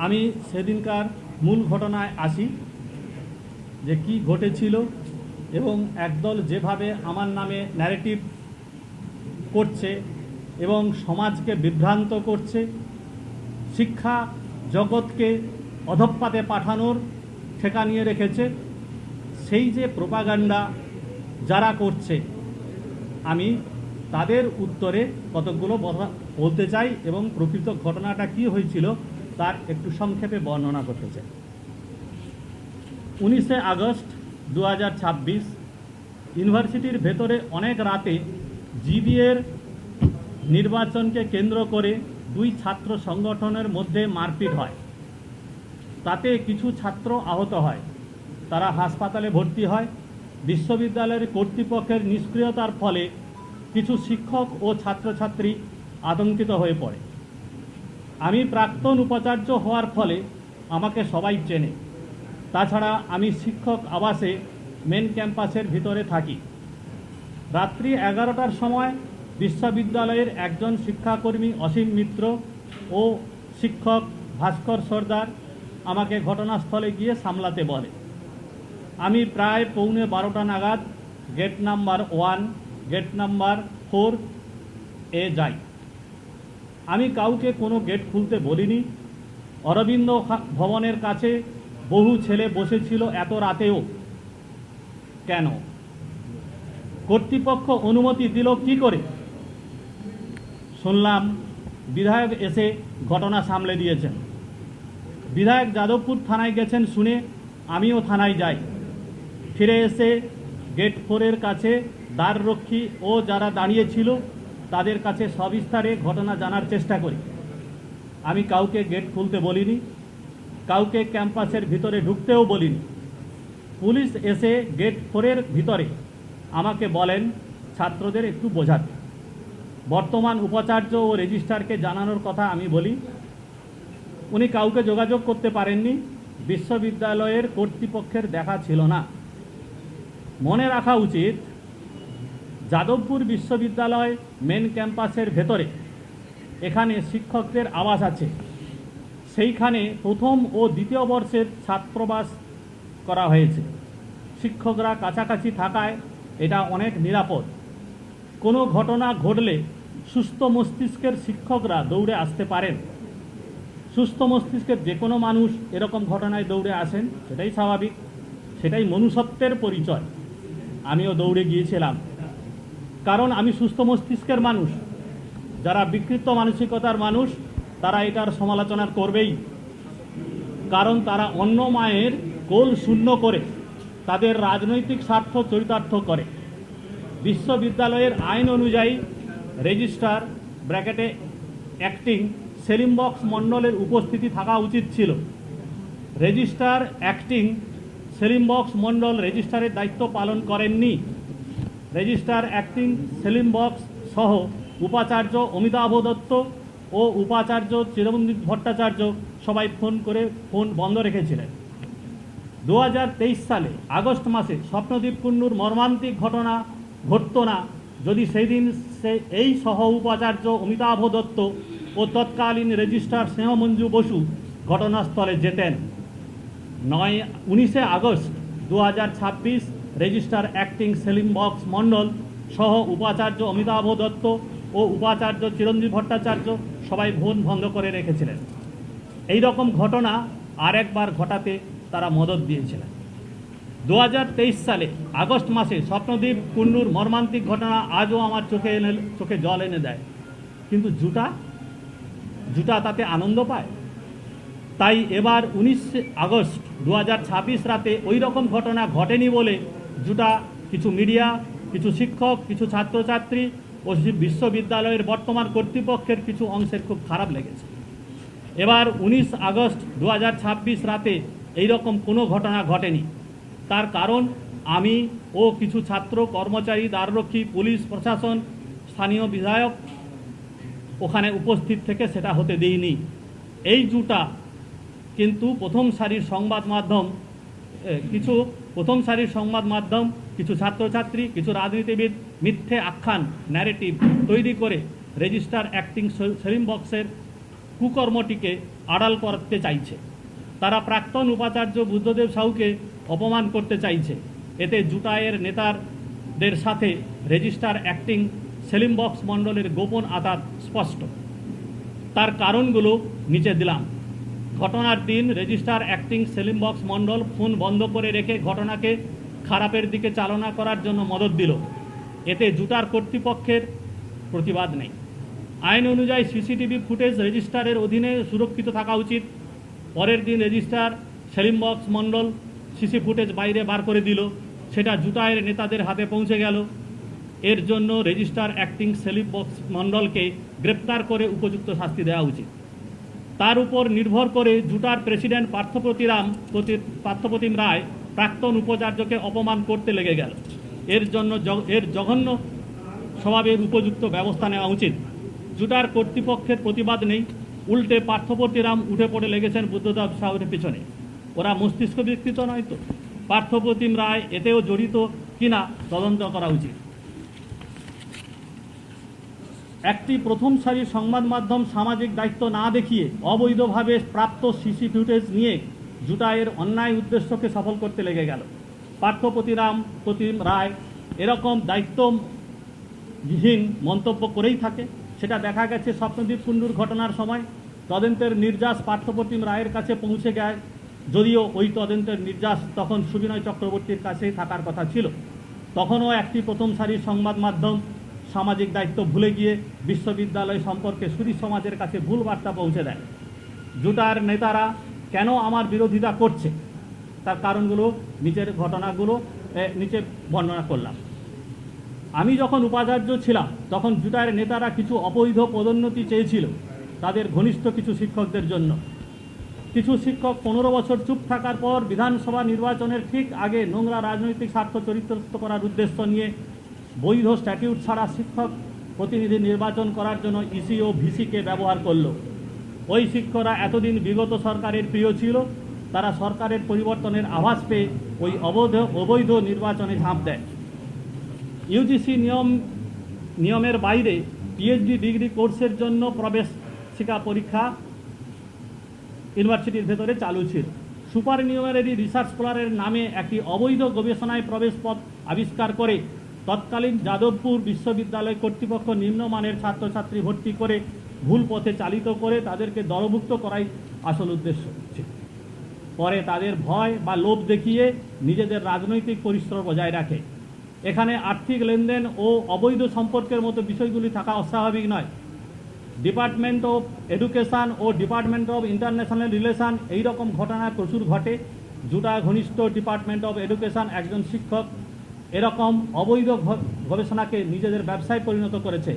আমি সেদিনকার মূল ঘটনায় আসি যে কি ঘটেছিল এবং একদল যেভাবে আমার নামে ন্যারেটিভ করছে এবং সমাজকে বিভ্রান্ত করছে, শিক্ষা জগৎকে অধঃপাতে পাঠানোর ঠেকা নিয়ে রেখেছে, সেই যে প্রোপাগান্ডা যারা করছে আমি তাদের উত্তরে কতকগুলো বলতে চাই এবং প্রকৃত ঘটনাটা কি হয়েছিল তার একটু সংক্ষেপে বর্ণনা করতে চাই। 19শে আগস্ট 2026 ইউনিভার্সিটির ভেতরে অনেক রাতে জিবিএর নির্বাচনকে কেন্দ্র করে দুই ছাত্র সংগঠনের মধ্যে মারপিট হয়। তাতে কিছু ছাত্র আহত হয়, তারা হাসপাতালে ভর্তি হয়। বিশ্ববিদ্যালয়ের কর্তৃপক্ষের নিষ্ক্রিয়তার ফলে কিছু শিক্ষক ও ছাত্রছাত্রী আতঙ্কিত হয়ে পড়ে। আমি প্রাক্তন উপাচার্য হওয়ার ফলে আমাকে সবাই চেনে। তাছাড়া আমি শিক্ষক আবাসে মেন ক্যাম্পাসের ভিতরে থাকি। রাত্রি 11টার সময় বিশ্ববিদ্যালয়ের একজন শিক্ষাকর্মী অসীম মিত্র ও শিক্ষক ভাস্কর সর্দার আমাকে ঘটনাস্থলে গিয়ে সামলাতে বলে। আমি প্রায় 11:15 নাগাদ গেট নাম্বার 1, গেট নাম্বার 4 এ যাই। আমি কাউকে কোনো গেট খুলতে বলিনি। অরবিন্দ ভবনের কাছে বহু ছেলে বসেছিল এত রাতেও। কেন? কর্তৃপক্ষ অনুমতি দিল কি করে? শুনলাম বিধায়ক এসে ঘটনা সামলে দিয়েছেন। বিধায়ক যাদবপুর থানায় গেছেন শুনে আমিও থানায় যাই। ফিরে এসে গেট 4-এর কাছে দ্বাররক্ষী ও যারা দাঁড়িয়েছিল তাদের কাছে সবিস্তারে ঘটনা জানার চেষ্টা করি। আমি কাউকে গেট খুলতে বলিনি, কাউকে ক্যাম্পাসের ভিতরে ঢুকতেও বলিনি। পুলিশ এসে গেট 4-এর ভিতরে আমাকে বলেন ছাত্রদের একটু বোঝাতে। বর্তমান উপাচার্য ও রেজিস্ট্রারকে জানানোর কথা আমি বলি। উনি কাউকে যোগাযোগ করতে পারেননি, বিশ্ববিদ্যালয়ের কর্তৃপক্ষের দেখা ছিল না। মনে রাখা উচিত, যাদবপুর বিশ্ববিদ্যালয় মেন ক্যাম্পাসের ভেতরে এখানে শিক্ষকদের আবাস আছে। সেইখানে প্রথম ও দ্বিতীয় বর্ষের ছাত্রাবাস করা হয়েছে। শিক্ষকরা কাছাকাছি থাকায় এটা অনেক নিরাপদ। কোনো ঘটনা ঘটলে সুস্থ মস্তিষ্কের শিক্ষকরা দৌড়ে আসতে পারেন। সুস্থ মস্তিষ্কের যে কোনো মানুষ এরকম ঘটনায় দৌড়ে আসেন, সেটাই স্বাভাবিক, সেটাই মনুষ্যত্বের পরিচয়। আমিও দৌড়ে গিয়েছিলাম, কারণ আমি সুস্থ মস্তিষ্কের মানুষ। যারা বিকৃত মানসিকতার মানুষ তারা এটার সমালোচনা করবেই, কারণ তারা অন্য মায়ের কোল শূন্য করে তাদের রাজনৈতিক স্বার্থ চরিতার্থ করে। বিশ্ববিদ্যালয়ের আইন অনুযায়ী রেজিস্ট্রার ব্র্যাকেটে অ্যাক্টিং সেলিম বক্স মণ্ডলের উপস্থিতি থাকা উচিত ছিল। রেজিস্ট্রার অ্যাক্টিং সেলিম বক্স মণ্ডল রেজিস্ট্রারের দায়িত্ব পালন করেননি। রেজিস্ট্রার অ্যাক্টিং সেলিম বক্স সহ উপাচার্য অমিতাভ দত্ত ও উপাচার্য চিরঞ্জিত ভট্টাচার্য সবাই ফোন বন্ধ রেখেছিলেন। 2023 সালে আগস্ট মাসে স্বপ্নদ্বীপ কুন্নুর মর্মান্তিক ঘটনা ঘটত না যদি সেই দিন এই সহ উপাচার্য অমিতাভ দত্ত ও তৎকালীন রেজিস্ট্রার স্নেহমঞ্জু বসু ঘটনাস্থলে যেতেন। 19শে August 2026 registrar acting Selim Bux Mondal সহ উপাচার্য অমিতাভ দত্ত ও উপাচার্য চিরঞ্জিত ভট্টাচার্য সবাই ফোন বন্ধ করে রেখেছিলেন। এই রকম ঘটনা আরেকবার ঘটাতে তারা মদত দিয়েছিলেন। 2023 সালে আগস্ট মাসে স্বপ্নদ্বীপ কুন্নুর মর্মান্তিক ঘটনা আজও আমার চোখে জল এনে দেয়। কিন্তু জুটা তাতে আনন্দ পায়। তাই এবার 19 আগস্ট 2026 রাতে ওই রকম ঘটনা ঘটেনি বলে জুটা কিছু মিডিয়া, কিছু শিক্ষক, কিছু ছাত্রছাত্রী ও বিশ্ববিদ্যালয়ের বর্তমান কর্তৃপক্ষের কিছু অংশের খুব খারাপ লেগেছে। এবার 19 আগস্ট 2026 রাতে এই রকম কোনো ঘটনা ঘটেনি। তার কারণ আমি ও কিছু ছাত্র, কর্মচারী, দ্বাররক্ষী, পুলিশ প্রশাসন, স্থানীয় বিধায়ক ওখানে উপস্থিত থেকে সেটা হতে দিইনি। এই জুটা কিন্তু প্রথম সারির সংবাদ মাধ্যম, কিছু ছাত্রছাত্রী, কিছু রাজনীতিবিদ মিথ্যে আখ্যান ন্যারেটিভ তৈরি করে রেজিস্ট্রার অ্যাক্টিং সেলিম বক্সের কুকর্মটিকে আড়াল করতে চাইছে। তারা প্রাক্তন উপাচার্য বুদ্ধদেব সাহুকে অপমান করতে চাইছে। এতে জুটায়ের নেতাদের সাথে রেজিস্ট্রার অ্যাক্টিং সেলিম বক্স মণ্ডলের গোপন আঘাত স্পষ্ট। তার কারণগুলো নিচে দিলাম। ঘটনার দিন রেজিস্ট্রার অ্যাক্টিং সেলিম বক্স মণ্ডল ফোন বন্ধ করে রেখে ঘটনাকে খারাপের দিকে চালনা করার জন্য মদত দিল। এতে জুটার কর্তৃপক্ষের প্রতিবাদ নেই। আইন অনুযায়ী সিসিটিভি ফুটেজ রেজিস্ট্রারের অধীনে সুরক্ষিত থাকা উচিত। পরের দিন রেজিস্ট্রার সেলিম বক্স মণ্ডল সিসি ফুটেজ বাইরে বার করে দিল, সেটা জুটায়ের নেতাদের হাতে পৌঁছে গেল। এর জন্য রেজিস্ট্রার অ্যাক্টিং সেলিম বক্স মণ্ডলকে গ্রেপ্তার করে উপযুক্ত শাস্তি দেওয়া উচিত। তার উপর নির্ভর করে জুটার প্রেসিডেন্ট পার্থপ্রতিম রায় প্রাক্তন উপাচার্যকে অপমান করতে লেগে গেল। এর জঘন্য স্বভাবের উপযুক্ত ব্যবস্থা নেওয়া উচিত। জুটার কর্তৃপক্ষের প্রতিবাদ নেই, উল্টে পার্থপ্রতিরাম উঠে পড়ে লেগেছেন বুদ্ধদেব সাহুর পিছনে। ওরা মস্তিষ্ক বিকৃত নয় তো? পার্থপ্রতিম রায় এতেও জড়িত কিনা তদন্ত করা উচিত। একটি প্রথম সারির সংবাদ মাধ্যম সামাজিক দায়িত্ব না দেখিয়ে অবৈধভাবে প্রাপ্ত সিসি ফুটেজ নিয়ে জুটায়ের অন্যায় উদ্দেশ্যকে সফল করতে লেগে গেল। পার্থপ্রতিম রায় এরকম দায়িত্বহীন মন্তব্য করেই থাকে। সেটা দেখা গেছে স্বপ্নদ্বীপ কুণ্ডুর ঘটনার সময়। তদন্তের নির্যাস পার্থপ্রতিম রায়ের কাছে পৌঁছে যায়, যদিও ওই তদন্তের নির্যাস তখন সুবিনয় চক্রবর্তীর কাছেই থাকার কথা ছিল। তখনও একটি প্রথম সারির সংবাদ মাধ্যম সামাজিক দায়িত্ব ভুলে গিয়ে বিশ্ববিদ্যালয় সম্পর্কে সুধী সমাজের কাছে ভুল বার্তা পৌঁছে দেয়। জুটার নেতারা কেন আমার বিরোধিতা করছে তার কারণগুলো নিচের ঘটনাগুলো নিচে বর্ণনা করলাম। আমি যখন উপাচার্য ছিলাম তখন জুটায়ের নেতারা কিছু অবৈধ পদোন্নতি চেয়েছিল তাদের ঘনিষ্ঠ কিছু শিক্ষকদের জন্য। কিছু শিক্ষক 15 বছর চুপ থাকার পর বিধানসভা নির্বাচনের ঠিক আগে নোংরা রাজনৈতিক স্বার্থ চরিতার্থ করার উদ্দেশ্য নিয়ে বৈধ স্ট্যাটিউট ছাড়া শিক্ষক প্রতিনিধি নির্বাচন করার জন্য ইসি ও ভিসিকে ব্যবহার করল। ওই শিক্ষকরা এতদিন বিগত সরকারের প্রিয় ছিল। তারা সরকারের পরিবর্তনের আভাস পেয়ে ওই অবৈধ নির্বাচনে ঝাঁপ দেয়। ইউজিসি নিয়মের বাইরে পিএইচডি ডিগ্রি কোর্সের জন্য প্রবেশিকা পরীক্ষা ইউনিভার্সিটির ভেতরে চালু ছিল। সুপার নিউমারি রিসার্চ স্কলারের নামে একটি অবৈধ গবেষণায় প্রবেশ পথ আবিষ্কার করে তৎকালীন যাদবপুর বিশ্ববিদ্যালয় কর্তৃপক্ষ নিম্নমানের ছাত্রছাত্রী ভর্তি করে ভুল পথে চালিত করে তাদেরকে দলভুক্ত করাই আসল উদ্দেশ্য ছিল। পরে তাদের ভয় বা লোভ দেখিয়ে নিজেদের রাজনৈতিক পরিসর বজায় রাখে। এখানে আর্থিক লেনদেন ও অবৈধ সম্পর্কের মতো বিষয়গুলি থাকা অস্বাভাবিক নয়। ডিপার্টমেন্ট অফ এডুকেশন ও ডিপার্টমেন্ট অফ ইন্টারন্যাশনাল রিলেশন এই রকম ঘটনা প্রচুর ঘটে। জুটা ঘনিষ্ঠ ডিপার্টমেন্ট অফ এডুকেশন একজন শিক্ষক এরকম অবৈধ গবেষণাকে নিজেদের ব্যবসায় পরিণত করেছে।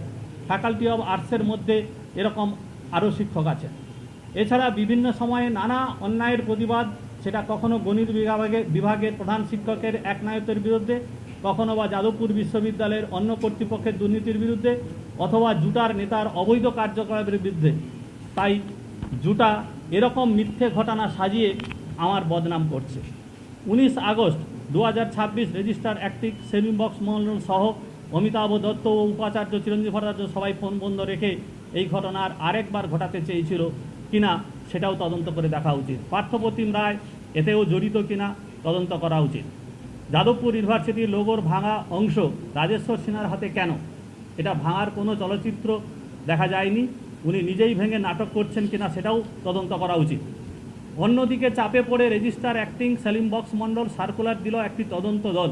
ফ্যাকাল্টি অফ আর্টসের মধ্যে এরকম আরও শিক্ষক আছে। এছাড়া বিভিন্ন সময়ে নানা অন্যায়ের প্রতিবাদ, সেটা কখনো গণিত বিভাগের প্রধান শিক্ষকের একনায়কত্বের বিরুদ্ধে, কখনো বা যাদবপুর বিশ্ববিদ্যালয়ের অন্য কর্তৃপক্ষের দুর্নীতির বিরুদ্ধে, অথবা জুটার নেতার অবৈধ কার্যকলাপের বিরুদ্ধে। তাই জুটা এরকম মিথ্যে ঘটনা সাজিয়ে আমার বদনাম করছে। 19 August 2026 registrar acting Selim Bux Mondal সহ অমিতাভ দত্ত ও উপাচার্য চিরঞ্জীব ভট্টাচার্য সবাই ফোন বন্ধ রেখে এই ঘটনার আরেকবার ঘটাতে চেয়েছিল কিনা সেটাও তদন্ত করে দেখা উচিত। পার্থপ্রতিম রায় এতেও জড়িত কিনা তদন্ত করা উচিত। যাদবপুর ইউনিভার্সিটির লোগোর ভাঙা অংশ রাজেশ্বর সিনহার হাতে কেন? এটা ভাঙার কোনো চলচ্চিত্র দেখা যায়নি। উনি নিজেই ভেঙে নাটক করছেন কিনা সেটাও তদন্ত করা উচিত। অন্যদিকে চাপে পড়ে রেজিস্ট্রার অ্যাক্টিং সেলিম বক্স মণ্ডল সার্কুলার দিল একটি তদন্ত দল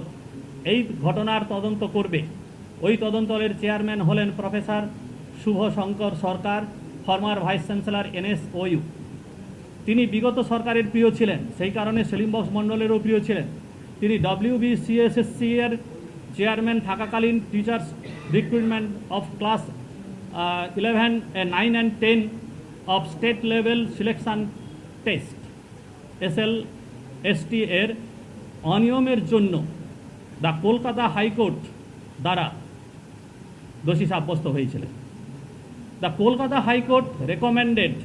এই ঘটনার তদন্ত করবে। ওই তদন্ত দলের চেয়ারম্যান হলেন প্রফেসর শুভ শঙ্কর সরকার, ফর্মার ভাইস চ্যান্সেলর NSOU। তিনি বিগত সরকারের প্রিয় ছিলেন, সেই কারণে সেলিম বক্স মণ্ডলেরও প্রিয় ছিলেন। তিনি WBCSSC এর চেয়ারম্যান থাকাকালীন teachers recruitment of class 11, 9 and 10 of state level selection test SLST এর অনিয়মের জন্য দ্য কলকাতা হাইকোর্ট দ্বারা দোষী সাব্যস্ত হয়েছিলেন। The Kolkata high court recommended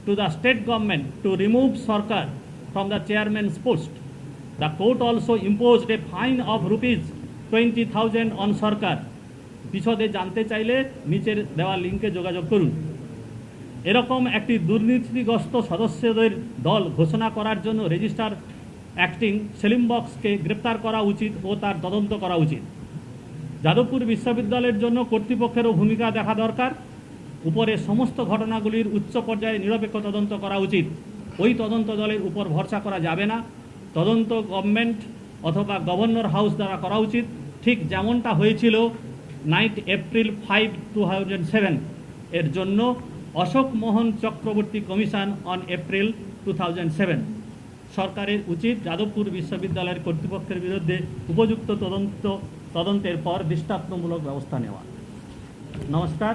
to the state government to remove Sarkar from the chairman's post. The court also imposed a fine of ₹20,000 on Sarkar. বিশদে জানতে চাইলে নিচের দেওয়া লিঙ্কে যোগাযোগ করুন। এরকম একটি দুর্নীতিগ্রস্ত সদস্যদের দল ঘোষণা করার জন্য রেজিস্ট্রার অ্যাক্টিং সেলিম বক্সকে গ্রেপ্তার করা উচিত ও তার তদন্ত করা উচিত। যাদবপুর বিশ্ববিদ্যালয়ের জন্য কর্তৃপক্ষেরও ভূমিকা দেখা দরকার। উপরে সমস্ত ঘটনাগুলির উচ্চ পর্যায়ে নিরপেক্ষ তদন্ত করা উচিত। ওই তদন্ত দলের উপর ভরসা করা যাবে না। তদন্ত গভর্নমেন্ট অথবা গভর্নর হাউস দ্বারা করা উচিত, ঠিক যেমনটা হয়েছিল 9 এপ্রিল 5, 2007 এর জন্য অশোক মোহন চক্রবর্তী কমিশন অন এপ্রিল 2007। সরকারের উচিত যাদবপুর বিশ্ববিদ্যালয়ের কর্তৃপক্ষের বিরুদ্ধে উপযুক্ত তদন্তের পর দৃষ্টান্তমূলক ব্যবস্থা নেওয়া। নমস্কার।